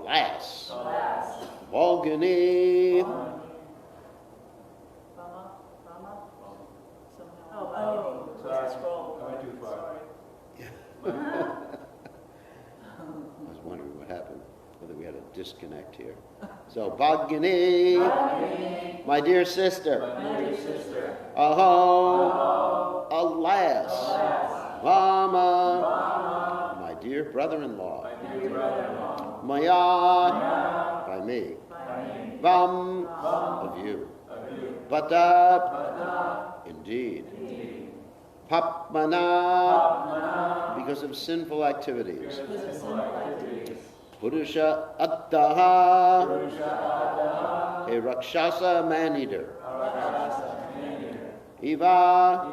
alas, Balgani, I was wondering what happened, whether we had a disconnect here. So, Bhagini, my dear sister. Aho, alas. Mama, my dear brother-in-law. Maya, by me. Vam, of you. Bata, indeed. Papmana, because of sinful activities. Purusha Addaha, a Rakshasa man-eater. Iva,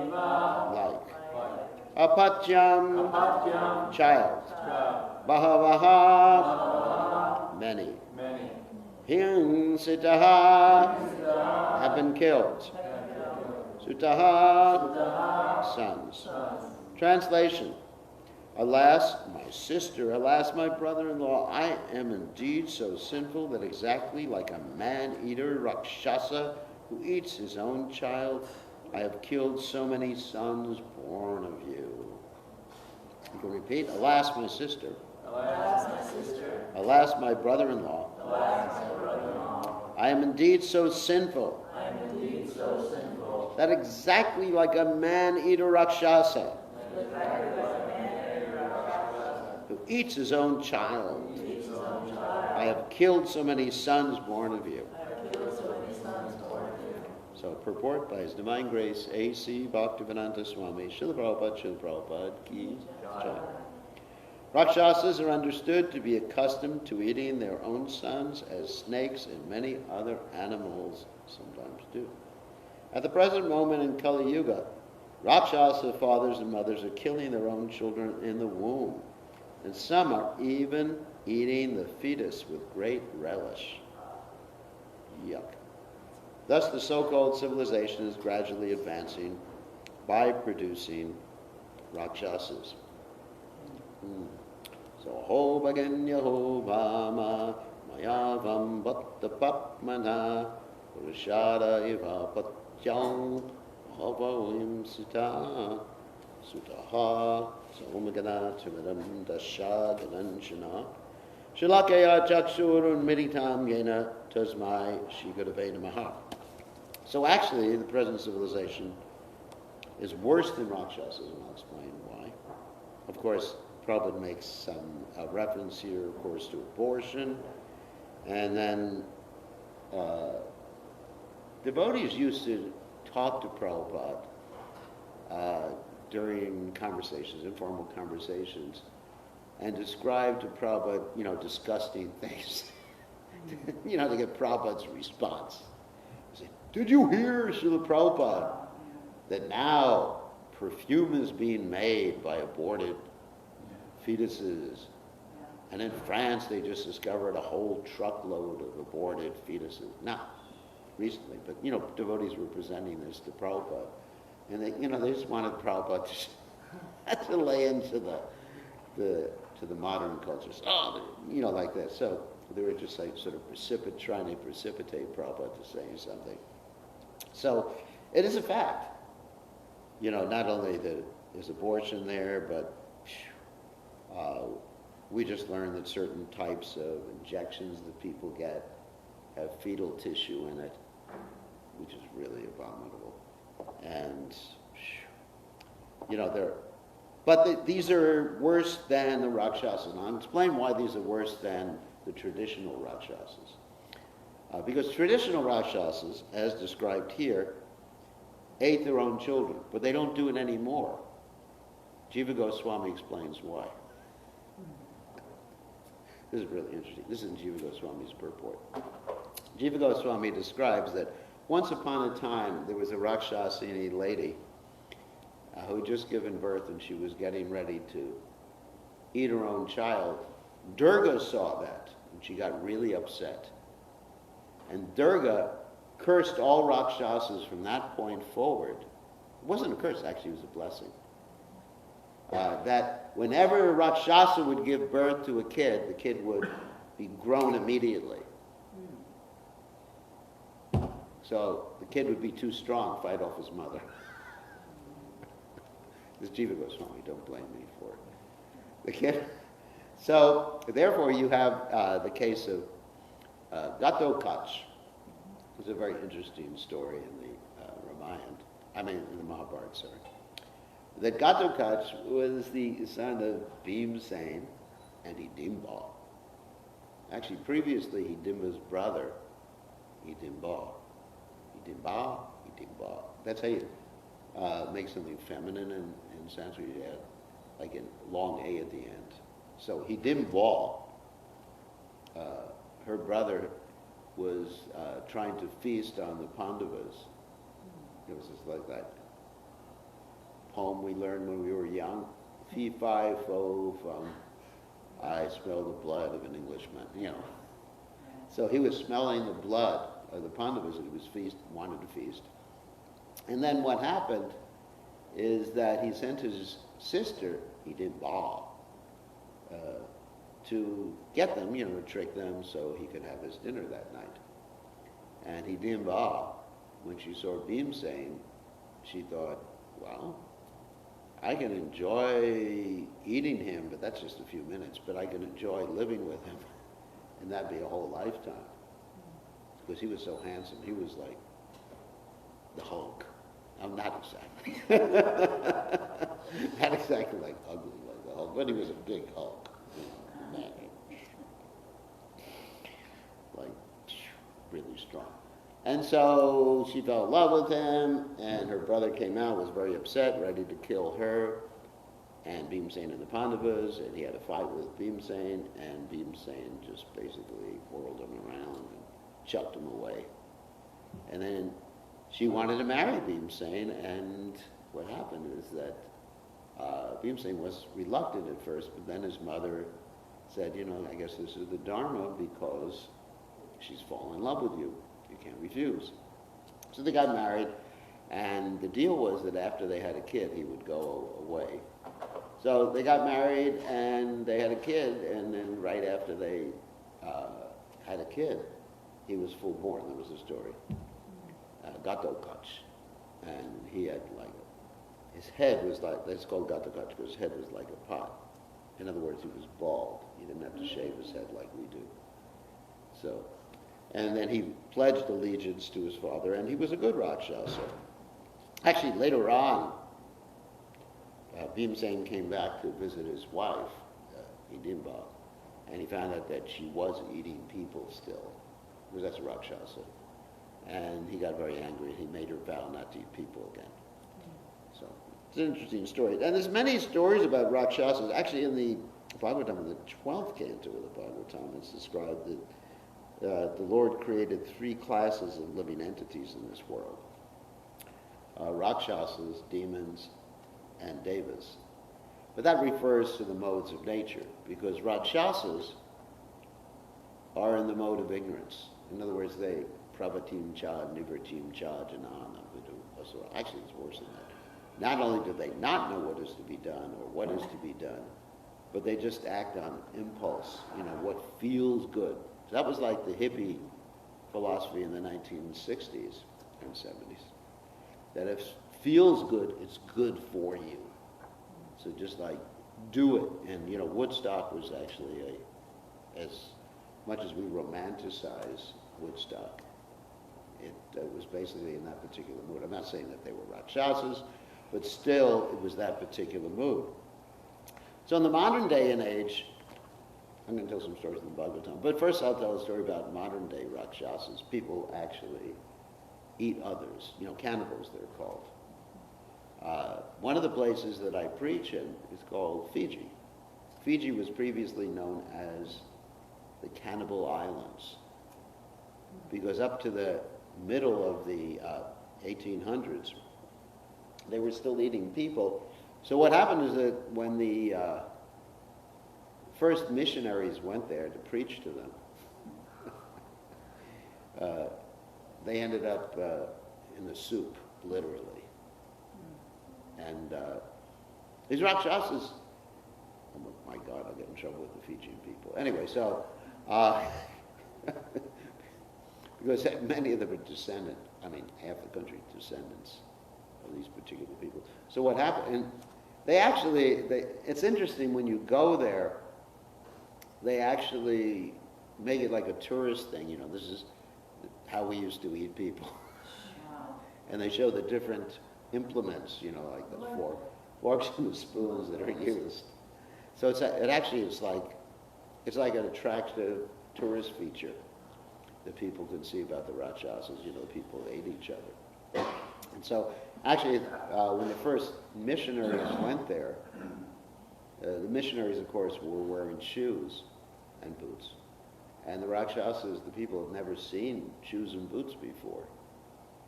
like. Apatyam, child. Bahavaha, many. Hinsitaha, have been killed. Sutaha, sons. Translation. Alas, my sister, alas, my brother-in-law, I am indeed so sinful that exactly like a man-eater, Rakshasa, who eats his own child, I have killed so many sons born of you. You can repeat, alas, my sister. Alas, my sister. Alas, my brother-in-law. Alas, my brother-in-law. I am indeed so sinful. I am indeed so sinful. That exactly like a man-eater Rakshasa, who eats his own child, I have killed so many sons born of you. So purport by His Divine Grace, A.C. Bhaktivedanta Swami, Srila Prabhupada Ki Jai. Rakshasas are understood to be accustomed to eating their own sons as snakes and many other animals sometimes do. At the present moment in Kali Yuga, Rakshasa fathers and mothers are killing their own children in the womb, and some are even eating the fetus with great relish. Yuck. Thus the so-called civilization is gradually advancing by producing Rakshasas. So, ho baganya ho vama mayavam bhatta papmana purushada iva patyam havavim sita sutaha somagana timadam dasha gananshana shilakaya chakshurun meditam yena tasmai shigadavena maha. So actually, the present civilization is worse than Rakshasas, and I'll explain why. Of course, Prabhupada makes some reference here, of course, to abortion, and then devotees used to talk to Prabhupada during conversations, informal conversations, and describe to Prabhupada, disgusting things, to get Prabhupada's response. Say, did you hear, Srila Prabhupada, that now perfume is being made by aborted fetuses? And in France, they just discovered a whole truckload of aborted fetuses. Not recently, but, devotees were presenting this to Prabhupada. And they just wanted Prabhupada to lay into the modern cultures. Like that. So they were just like sort of trying to precipitate Prabhupada to saying something. So it is a fact. Not only that there's abortion there, but we just learned that certain types of injections that people get have fetal tissue in it, which is really abominable. And, these are worse than the Rakshasas. And I'll explain why these are worse than the traditional Rakshasas. Because traditional Rakshasas, as described here, ate their own children, but they don't do it anymore. Jiva Goswami explains why. This is really interesting. This is in Jiva Goswami's purport. Jiva Goswami describes that once upon a time there was a Rakshasini lady who had just given birth, and she was getting ready to eat her own child. Durga saw that, and she got really upset. And Durga cursed all Rakshasas from that point forward. It wasn't a curse, actually, it was a blessing. That whenever a Rakshasa would give birth to a kid, the kid would be grown immediately. So the kid would be too strong, fight off his mother. This Jiva Goswami, don't blame me for it. The kid. So therefore you have the case of Ghatotkacha. It's a very interesting story in the in the Mahabharata, sorry. That Ghatotkacha was the son of Bhimsen and Hidimba. Actually, previously, Hidimba's brother, Hidimba. That's how you make something feminine in Sanskrit. You add like a long A at the end. So Hidimba, her brother, was trying to feast on the Pandavas. It was just like that poem we learned when we were young. Fee, fi, fo, fum. I smell the blood of an Englishman, So he was smelling the blood of the Pandavas that he wanted to feast. And then what happened is that he sent his sister, Hidimba, to get them, to trick them so he could have his dinner that night. And Hidimba, when she saw Bhimsen, she thought, well, I can enjoy eating him, but that's just a few minutes, but I can enjoy living with him, and that'd be a whole lifetime. Because he was so handsome. He was like the Hulk. I'm not exactly. Not exactly like ugly like the Hulk, but he was a big Hulk. Man. Like, really strong. And so she fell in love with him, and her brother came out, was very upset, ready to kill her, and Bhimsen and the Pandavas, and he had a fight with Bhimsen, and Bhimsen just basically whirled him around and chucked him away. And then she wanted to marry Bhimsen, and what happened is that Bhimsen was reluctant at first, but then his mother said, I guess this is the Dharma because she's fallen in love with you. You can't refuse. So they got married, and the deal was that after they had a kid, he would go away. So they got married, and they had a kid, and then right after they had a kid, he was full born. That was the story. Ghatotkacha. And he had his head was like, that's called Ghatotkacha because his head was like a pot. In other words, he was bald. He didn't have to shave his head like we do. So, and then he pledged allegiance to his father, and he was a good Rakshasa. Actually, later on, Bhimsen came back to visit his wife, Hidimba, and he found out that she was eating people still, because that's a Rakshasa. And he got very angry, and he made her vow not to eat people again. So, it's an interesting story. And there's many stories about Rakshasas. Actually, in the Bhagavatam, in the 12th canto of the Bhagavatam, it's described that the Lord created 3 classes of living entities in this world. Rakshasas, demons, and devas. But that refers to the modes of nature, because Rakshasas are in the mode of ignorance. In other words, they pravatim cha, nivartim cha, janana, vidu, asura. Actually, it's worse than that. Not only do they not know what is to be done or what is to be done, but they just act on impulse, what feels good. So that was like the hippie philosophy in the 1960s and 70s. That if it feels good, it's good for you. So just do it. And, Woodstock was actually as much as we romanticize Woodstock, it was basically in that particular mood. I'm not saying that they were Rakshasas, but still it was that particular mood. So in the modern day and age, I'm going to tell some stories in the Bhagavatam, but first I'll tell a story about modern day Rakshasas. People actually eat others, cannibals they're called. One of the places that I preach in is called Fiji. Fiji was previously known as the Cannibal Islands, because up to the middle of the 1800s, they were still eating people. So what happened is that when the first missionaries went there to preach to them, they ended up in the soup, literally. And these Rakshasas, oh my God, I'll get in trouble with the Fijian people. Anyway, so Uh, because many of them are descendant, I mean, half the country descendants of these particular people. So what happened, and it's interesting when you go there, they actually make it like a tourist thing, this is how we used to eat people. And they show the different implements, like the forks and the spoons that are used. So it's like an attractive tourist feature that people can see about the Rakshasas, the people ate each other. And so actually, when the first missionaries went there, the missionaries, of course, were wearing shoes and boots. And the Rakshasas, the people, have never seen shoes and boots before.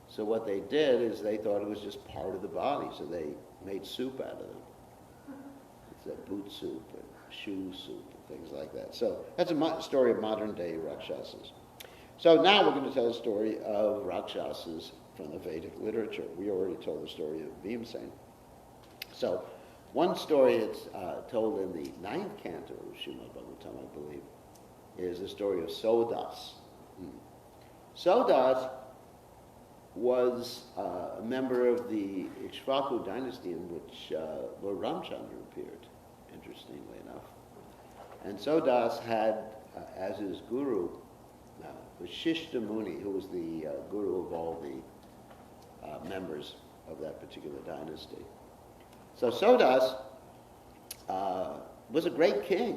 So what they did is they thought it was just part of the body, so they made soup out of them. It's a boot soup and shoe soup and things like that. So that's a story of modern-day Rakshasas. So now we're going to tell a story of Rakshasas from the Vedic literature. We already told the story of Bhimsen. So one story that's told in the 9th canto of Srimad Bhagavatam, I believe, is the story of Sodas. Sodas was a member of the Ikshvaku dynasty in which Lord Ramchandra appeared, interestingly enough. And Sodas had as his guru Vashishta Muni, who was the guru of all the members of that particular dynasty. So Sodas was a great king,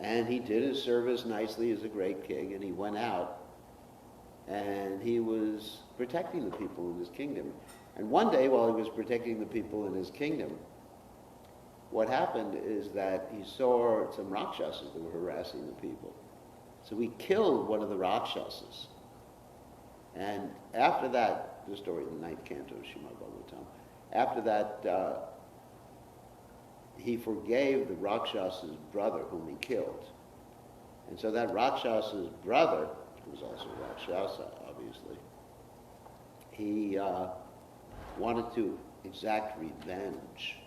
and he did his service nicely as a great king, and he went out and he was protecting the people in his kingdom. And one day, while he was protecting the people in his kingdom, what happened is that he saw some Rakshasas that were harassing the people. So he killed one of the Rakshasas. And after that, the story in the 9th canto of Srimad Bhagavatam, after that, he forgave the Rakshasa's brother whom he killed. And so that Rakshasa's brother, who was also Rakshasa, obviously, he wanted to exact revenge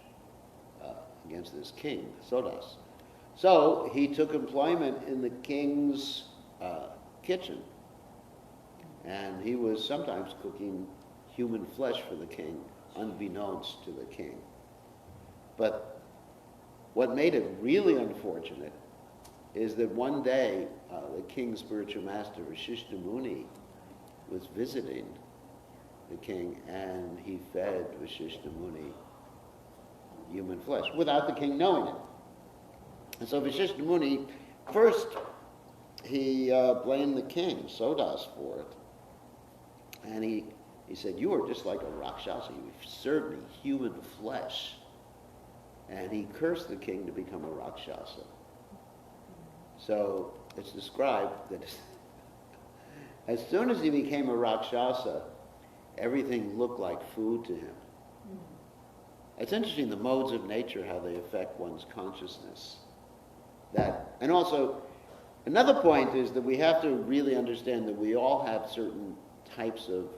against this king, Sodas. So he took employment in the king's kitchen, and he was sometimes cooking human flesh for the king, unbeknownst to the king. But what made it really unfortunate is that one day the king's spiritual master, Vashishta Muni, was visiting the king, and he fed Vashishta Muni human flesh without the king knowing it. And so Vashishta Muni, first he blamed the king, Sodas, for it. And he said, "You are just like a Rakshasa. You served me human flesh." And he cursed the king to become a Rakshasa. So it's described that as soon as he became a Rakshasa, everything looked like food to him. It's interesting, the modes of nature, how they affect one's consciousness. And also, another point is that we have to really understand that we all have certain types of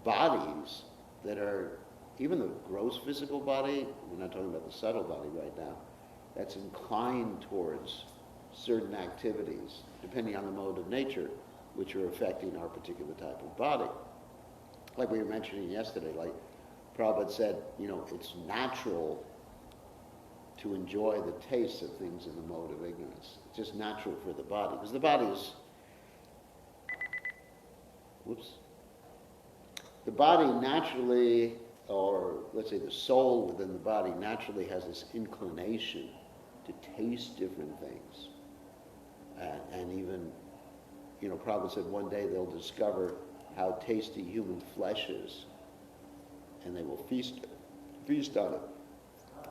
bodies that are, even the gross physical body, we're not talking about the subtle body right now, that's inclined towards certain activities, depending on the mode of nature, which are affecting our particular type of body. Like we were mentioning yesterday, like Prabhupada said, it's natural to enjoy the taste of things in the mode of ignorance. It's just natural for the body, because the body is, the body naturally, or let's say the soul within the body naturally has this inclination to taste different things. And even, Prabhupada said one day they'll discover how tasty human flesh is, and they will feast on it.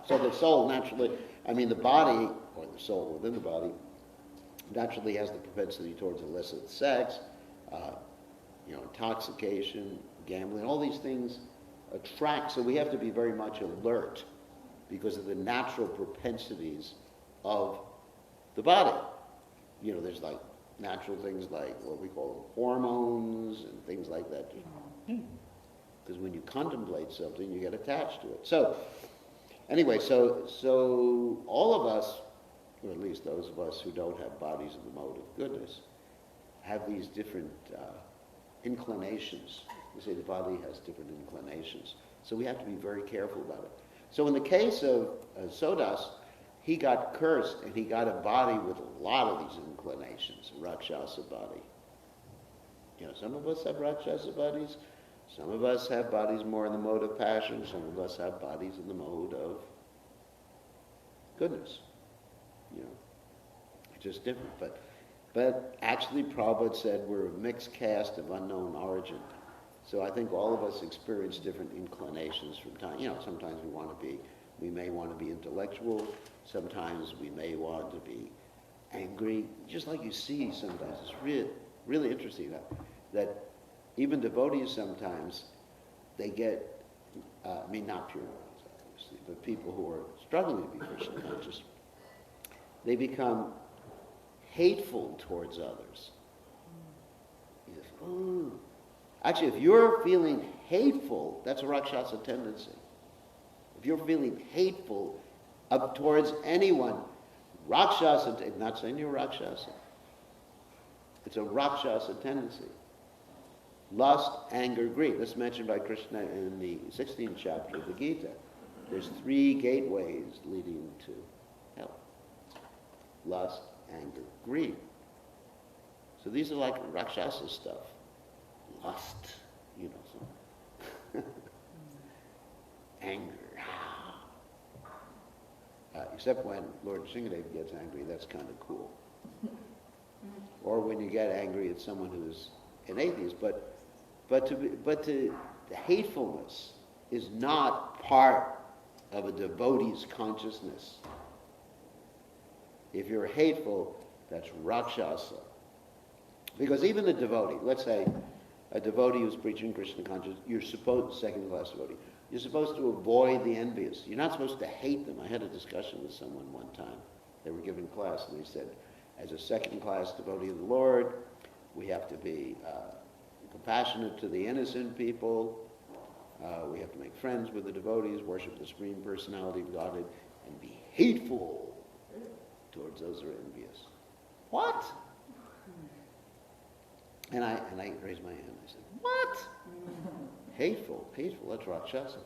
So the soul naturally, the body, or the soul within the body, naturally has the propensity towards illicit sex, intoxication, gambling, all these things attract. So we have to be very much alert because of the natural propensities of the body. There's like natural things like what we call hormones and things like that. Because when you contemplate something, you get attached to it. So, anyway, so all of us or at least those of us who don't have bodies in the mode of goodness, have these different inclinations. We say the body has different inclinations. So we have to be very careful about it. So in the case of Sodas, he got cursed and he got a body with a lot of these inclinations, a Rakshasa body. You know, some of us have Rakshasa bodies, some of us have bodies more in the mode of passion, some of us have bodies in the mode of goodness. You know, it's just different. But actually Prabhupada said we're a mixed caste of unknown origin. So I think all of us experience different inclinations from time. You know, sometimes we may want to be intellectual. Sometimes we may want to be angry. Just like you see sometimes. It's really interesting that even devotees sometimes, they get, not pure ones, obviously, but people who are struggling to be Krishna conscious, they become hateful towards others. You just, oh. Actually, if you're feeling hateful, that's a Rakshasa tendency. If you're feeling hateful up towards anyone, Rakshasa, not saying you're Rakshasa, it's a Rakshasa tendency. Lust, anger, greed. That's mentioned by Krishna in the 16th chapter of the Gita. There's 3 gateways leading to hell. Lust, anger, greed. So these are like Rakshasa stuff. Lust, you know, so anger. Except when Lord Shingadev gets angry, that's kind of cool. Or when you get angry at someone who's an atheist, but the hatefulness is not part of a devotee's consciousness. If you're hateful, that's Rakshasa. Because even a devotee, let's say a devotee who's preaching Krishna consciousness, you're supposed, second-class devotee, you're supposed to avoid the envious. You're not supposed to hate them. I had a discussion with someone one time. They were giving class, and they said, as a second-class devotee of the Lord, we have to be compassionate to the innocent people. We have to make friends with the devotees, worship the Supreme Personality of Godhead, and be hateful towards those who are envious. What? And I raised my hand. I said, what? Hateful, that's Rakshasa.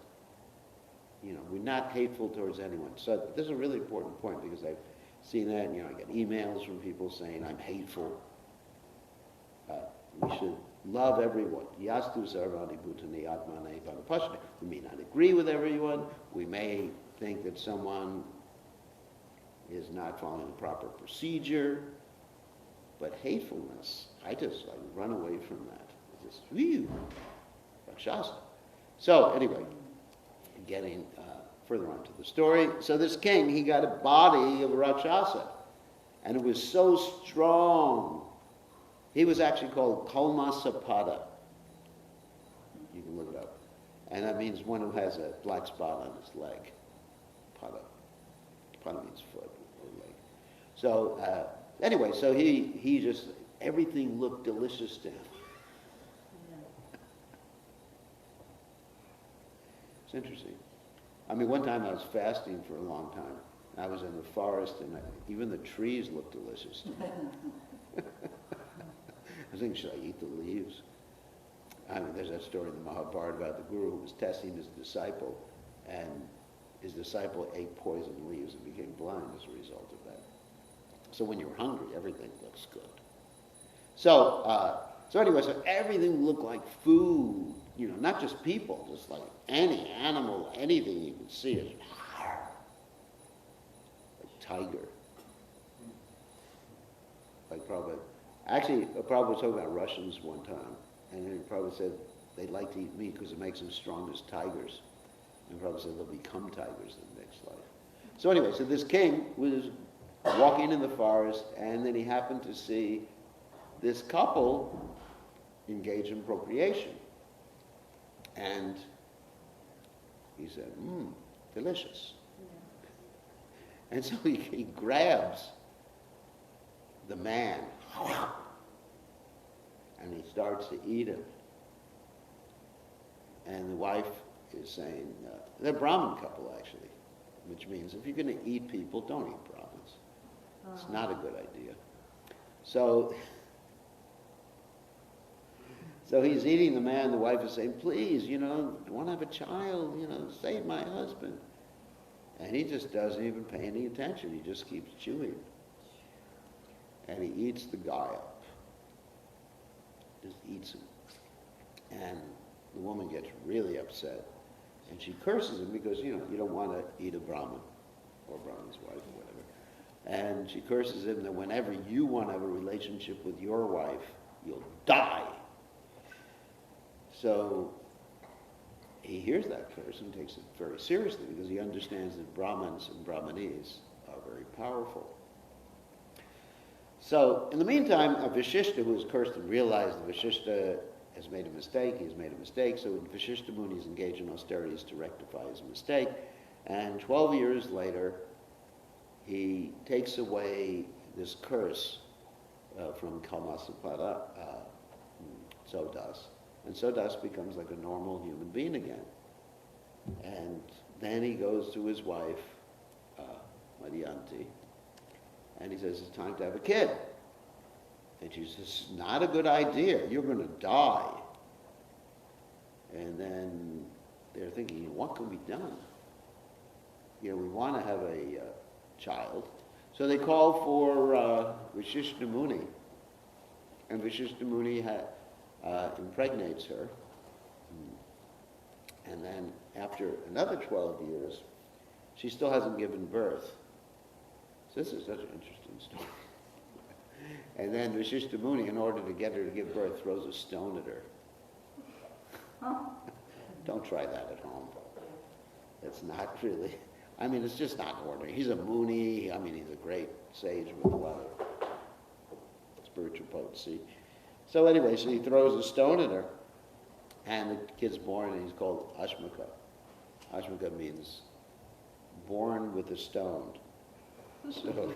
You know, we're not hateful towards anyone. So this is a really important point because I've seen that, you know, I get emails from people saying I'm hateful. We should love everyone. Yastu sarvani bhutani atmane bhavapashne. We may not agree with everyone. We may think that someone is not following the proper procedure. But hatefulness, I just run away from that. It's just, whew, Rakshasa. So anyway, getting further on to the story. So this king, he got a body of a Rakshasa. And it was so strong. He was actually called Kalmasapada. You can look it up. And that means one who has a black spot on his leg. Pada. Pada means foot or leg. So anyway, so he just, everything looked delicious to him. It's interesting. I mean, one time I was fasting for a long time. I was in the forest, and even the trees looked delicious to me. I was thinking, should I eat the leaves? I mean, there's that story in the Mahabharata about the guru who was testing his disciple, and his disciple ate poison leaves and became blind as a result of that. So when you're hungry, everything looks good. So anyway, so everything looked like food, you know, not just people, just like any animal, anything you could see it. Like tiger. Like Prabhupada. Actually, Prabhupada was talking about Russians one time, and then Prabhupada said they like to eat meat because it makes them strong as tigers. And Prabhupada said they'll become tigers in the next life. So anyway, so this king was walking in the forest, and then he happened to see this couple engage in procreation. And he said, delicious. And so he grabs the man, and he starts to eat him. And the wife is saying, they're a Brahmin couple actually, which means if you're going to eat people, don't eat Brahmins. It's not a good idea. So he's eating the man. The wife is saying, please, I want to have a child, save my husband. And he just doesn't even pay any attention. He just keeps chewing. And he eats the guy up. Just eats him. And the woman gets really upset. And she curses him because, you don't want to eat a Brahmin or Brahmin's wife or whatever. And she curses him that whenever you want to have a relationship with your wife, you'll die. So he hears that curse and takes it very seriously because he understands that Brahmins and Brahmanis are very powerful. So in the meantime, Vashishta, who has cursed and realized that Vashishta has made a mistake, he's made a mistake, so Vashishta Muni is engaged in austerities to rectify his mistake. And 12 years later, he takes away this curse from Kalmasapada, Sodas. And Sodas becomes like a normal human being again. And then he goes to his wife, Madhyanti, and he says, it's time to have a kid. And she says, it's not a good idea. You're going to die. And then they're thinking, what can be done? We want to have a child. So they call for Vashishta Muni. And Vashishta Muni impregnates her. And then after another 12 years, she still hasn't given birth. So this is such an interesting story. And then Vashishta Muni, in order to get her to give birth, throws a stone at her. Don't try that at home. It's not really, it's just not ordinary. He's a Muni, he's a great sage with a lot of spiritual potency. So anyway, so he throws a stone at her, and the kid's born, and he's called Ashmaka. Ashmaka means born with a stone. So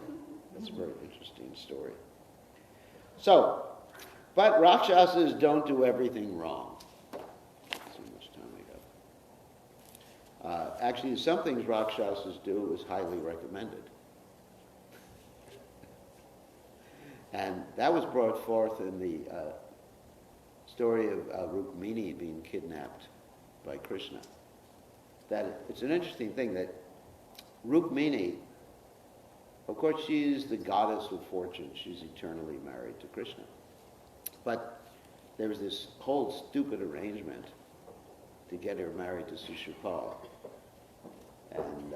that's a very interesting story. So, but Rakshasas don't do everything wrong. Let's see how much time we got. Actually, some things Rakshasas do is highly recommended. And that was brought forth in the story of Rukmini being kidnapped by Krishna. That it's an interesting thing that Rukmini, of course, she's the goddess of fortune. She's eternally married to Krishna. But there was this whole stupid arrangement to get her married to Shishupal. And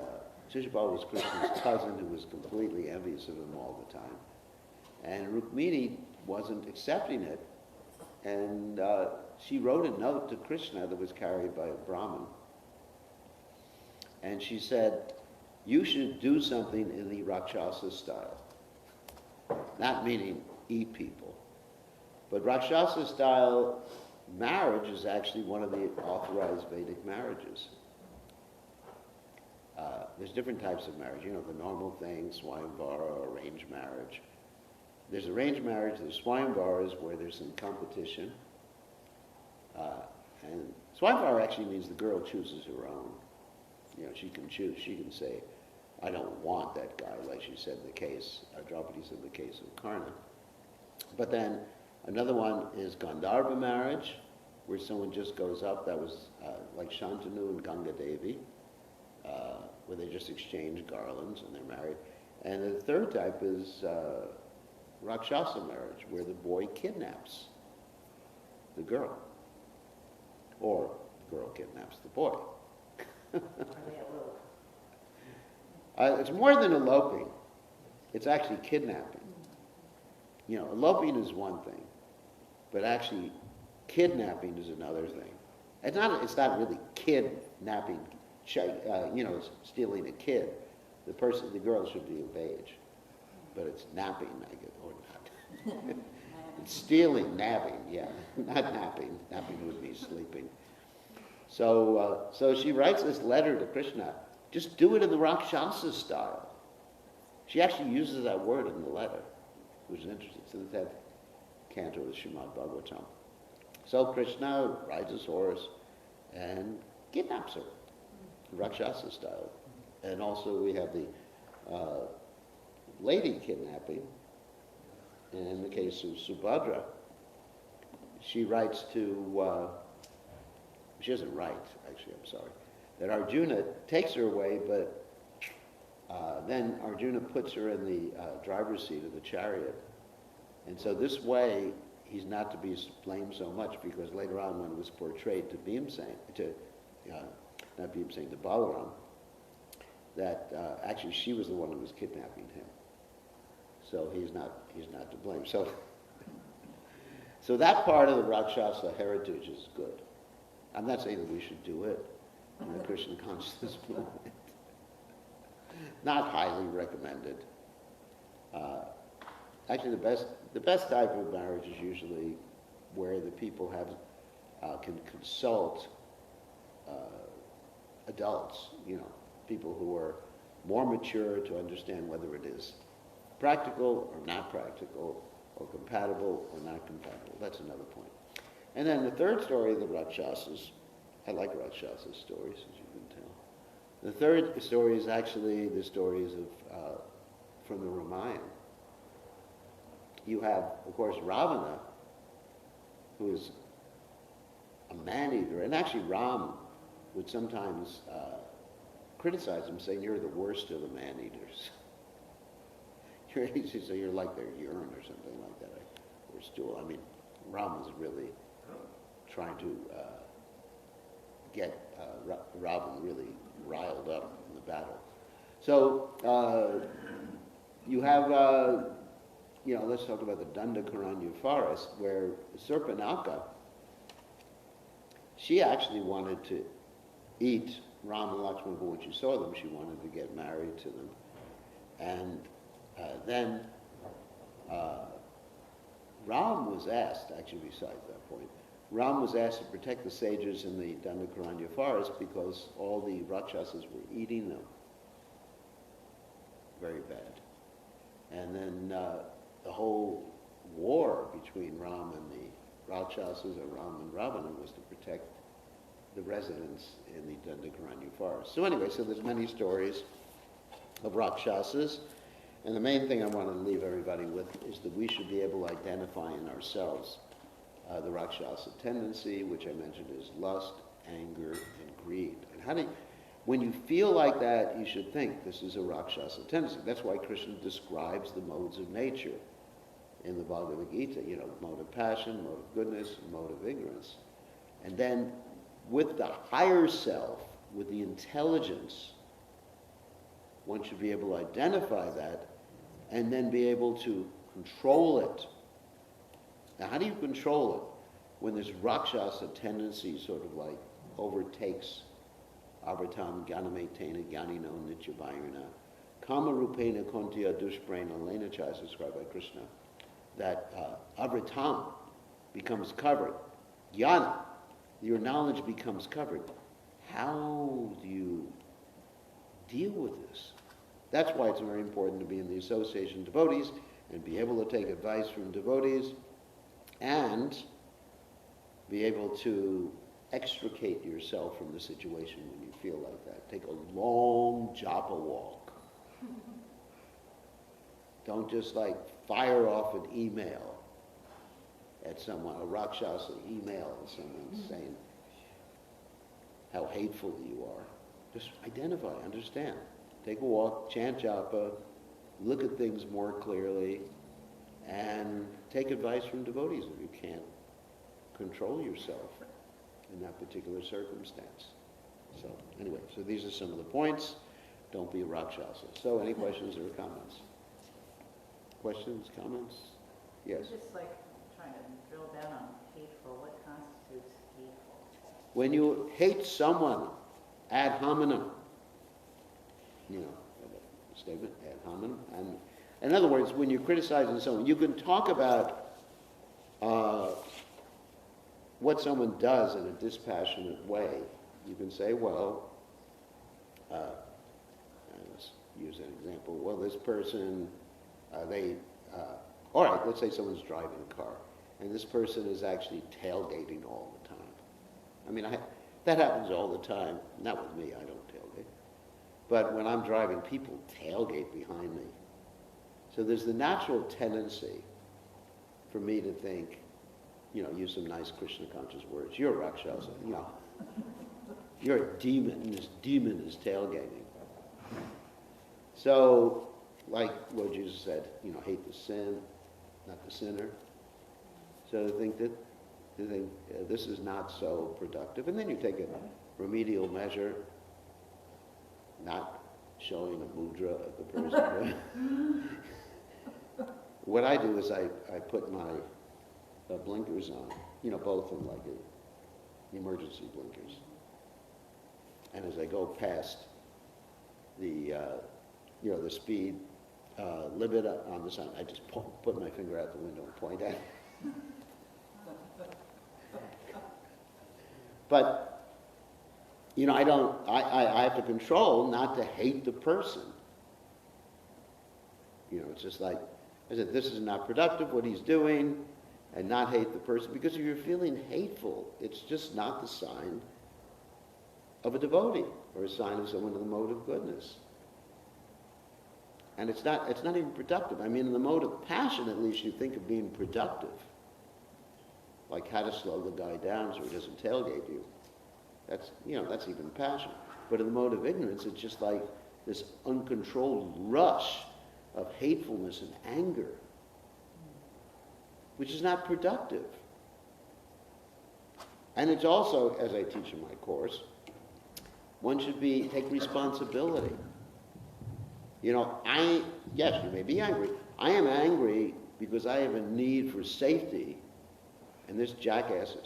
Shishupal was Krishna's cousin who was completely envious of him all the time. And Rukmini wasn't accepting it. And she wrote a note to Krishna that was carried by a Brahmin. And she said, you should do something in the Rakshasa style. Not meaning eat people. But Rakshasa style marriage is actually one of the authorized Vedic marriages. There's different types of marriage. The normal thing, Swayamvara, arranged marriage. There's arranged marriage, there's Swayamvaras where there's some competition. And Swayamvara actually means the girl chooses her own. She can choose. She can say, I don't want that guy, like she said in the case, Draupadi said in the case of Karna. But then another one is Gandharva marriage, where someone just goes up. That was like Shantanu and Ganga Devi, where they just exchange garlands and they're married. And the third type is Rakshasa marriage, where the boy kidnaps the girl. Or the girl kidnaps the boy. It's more than eloping. It's actually kidnapping. Eloping is one thing, but actually kidnapping is another thing. It's not really kidnapping, stealing a kid. The girl should be of age, but it's napping, or not. It's stealing, napping, yeah, not napping. Napping would be sleeping. So she writes this letter to Krishna. Just do it in the Rakshasa style. She actually uses that word in the letter, which is interesting. So that canto of Srimad Bhagavatam. So Krishna rides his horse and kidnaps her, Rakshasa style. And also we have the lady kidnapping, and in the case of Subhadra, she writes to, she doesn't write, actually, I'm sorry, that Arjuna takes her away, but then Arjuna puts her in the driver's seat of the chariot. And so this way, he's not to be blamed so much, because later on when it was portrayed to Bhimsen, not Bhimsen, to Balaram, that actually she was the one who was kidnapping him. So he's not to blame. So that part of the Rakshasa heritage is good. I'm not saying that we should do it in the Krishna consciousness movement. Not highly recommended. Actually, the best type of marriage is usually where the people can consult adults, people who are more mature to understand whether it is practical or not practical, or compatible or not compatible. That's another point. And then the third story of the Rakshasas, I like Rakshasa stories, as you can tell. The third story is actually the stories from the Ramayana. You have, of course, Ravana, who is a man-eater, and actually Ram would sometimes criticize him, saying, "You're the worst of the man-eaters." So you're like their urine or something like that, or stool. I mean, Ram is really trying to get Ravan really riled up in the battle. So you have, let's talk about the Dandakaranya forest, where Surpanaka, she actually wanted to eat Ram and Lakshmana, but when she saw them, she wanted to get married to them. And then Ram was asked, actually besides that point, Ram was asked to protect the sages in the Dandakaranya forest because all the Rakshasas were eating them. Very bad. And then the whole war between Ram and the Rakshasas, or Ram and Ravana, was to protect the residents in the Dandakaranya forest. So anyway, so there's many stories of Rakshasas. And the main thing I want to leave everybody with is that we should be able to identify in ourselves the Rakshasa tendency, which I mentioned is lust, anger, and greed. And when you feel like that, you should think this is a Rakshasa tendency. That's why Krishna describes the modes of nature in the Bhagavad Gita, mode of passion, mode of goodness, mode of ignorance. And then with the higher self, with the intelligence, one should be able to identify that and then be able to control it. Now, how do you control it when this Rakshasa tendency sort of like overtakes Avatam Gyanametena Gyanino Nityabayana Kama Rupena Kontya Dushprena Lenacha, as described by Krishna, that Avatam becomes covered. Jnana, your knowledge becomes covered. How do you deal with this? That's why it's very important to be in the association of devotees and be able to take advice from devotees and be able to extricate yourself from the situation when you feel like that. Take a long japa walk. Don't just like fire off an email at someone, a Rakshasa email at someone saying how hateful you are. Just identify, understand. Take a walk, chant japa, look at things more clearly, and take advice from devotees if you can't control yourself in that particular circumstance. So anyway, so these are some of the points. Don't be a Rakshasa. So any questions or comments? Questions, comments? Yes? Just like trying to drill down on hateful, what constitutes hateful? When you hate someone ad hominem, statement, ad hominem, and in other words, when you're criticizing someone, you can talk about what someone does in a dispassionate way. You can say, well, let's use an example. Well, this person, all right, let's say someone's driving a car, and this person is actually tailgating all the time. I mean, that happens all the time. Not with me, I don't tailgate. But when I'm driving, people tailgate behind me. So there's the natural tendency for me to think, use some nice Krishna conscious words. You're a Rakshasa, You're a demon, and this demon is tailgating. So, like Lord Jesus said, hate the sin, not the sinner. So to think this is not so productive. And then you take a remedial measure, not showing a mudra of the person. What I do is I put my blinkers on, both of them, like emergency blinkers. And as I go past the speed limit on the sign, I just put my finger out the window and point at it. But, I have to control not to hate the person. It's just like, I said, this is not productive, what he's doing, and not hate the person, because if you're feeling hateful, it's just not the sign of a devotee, or a sign of someone in the mode of goodness. And it's not even productive. I mean, in the mode of passion, at least, you think of being productive. Like how to slow the guy down so he doesn't tailgate you. That's even passion. But in the mode of ignorance, it's just like this uncontrolled rush of hatefulness and anger, which is not productive. And it's also, as I teach in my course, one should take responsibility. Yes, you may be angry. I am angry because I have a need for safety, and this jackass,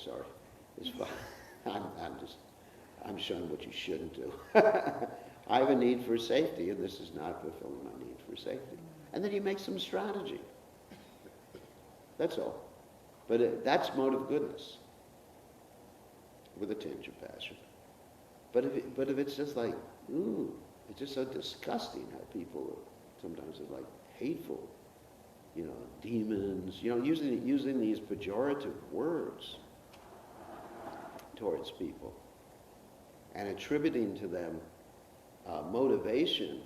is fine. I'm showing what you shouldn't do. I have a need for safety, and this is not fulfilling my need for safety. And then you make some strategy. That's all. But that's mode of goodness, with a tinge of passion. But if it's just like, it's just so disgusting how people sometimes are like hateful, demons, using these pejorative words towards people and attributing to them motivation,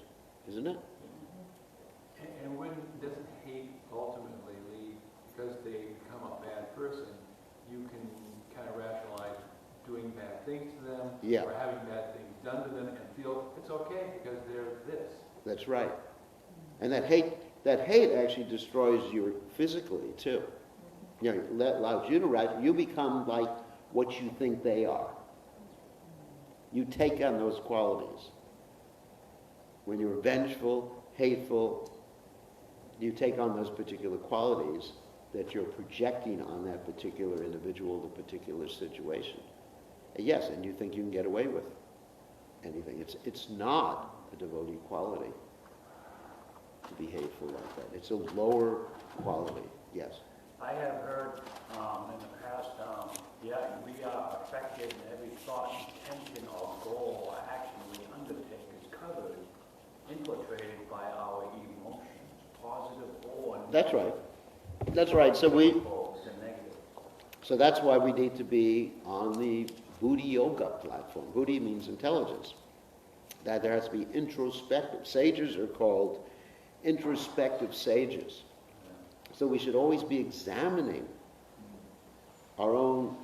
isn't it? And when doesn't hate ultimately lead, because they become a bad person, you can kind of rationalize doing bad things to them, Yeah. or having bad things done to them, and feel it's okay because they're this. That's right. And that hate actually destroys you physically too. Allows you to you become like what you think they are. You take on those qualities. When you're vengeful, hateful, you take on those particular qualities that you're projecting on that particular individual, the particular situation. Yes, and you think you can get away with anything. It's not a devotee quality to be hateful like that. It's a lower quality. Yes. I have heard in the past, we are affected in every thought, intention, or goal or action we undertake is covered, infiltrated by our emotions, positive or negative. That's right. That's right. So that's why we need to be on the Buddhi Yoga platform. Buddhi means intelligence. That there has to be introspective. Sages are called introspective sages. So we should always be examining our own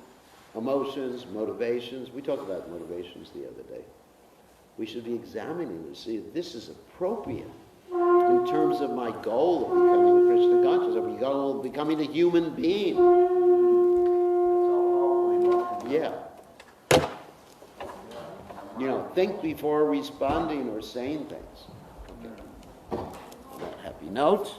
emotions, motivations. We talked about motivations the other day. We should be examining to see if this is appropriate in terms of my goal of becoming Krishna conscious, of my goal of becoming a human being. Yeah. Think before responding or saying things. Okay. On that happy note.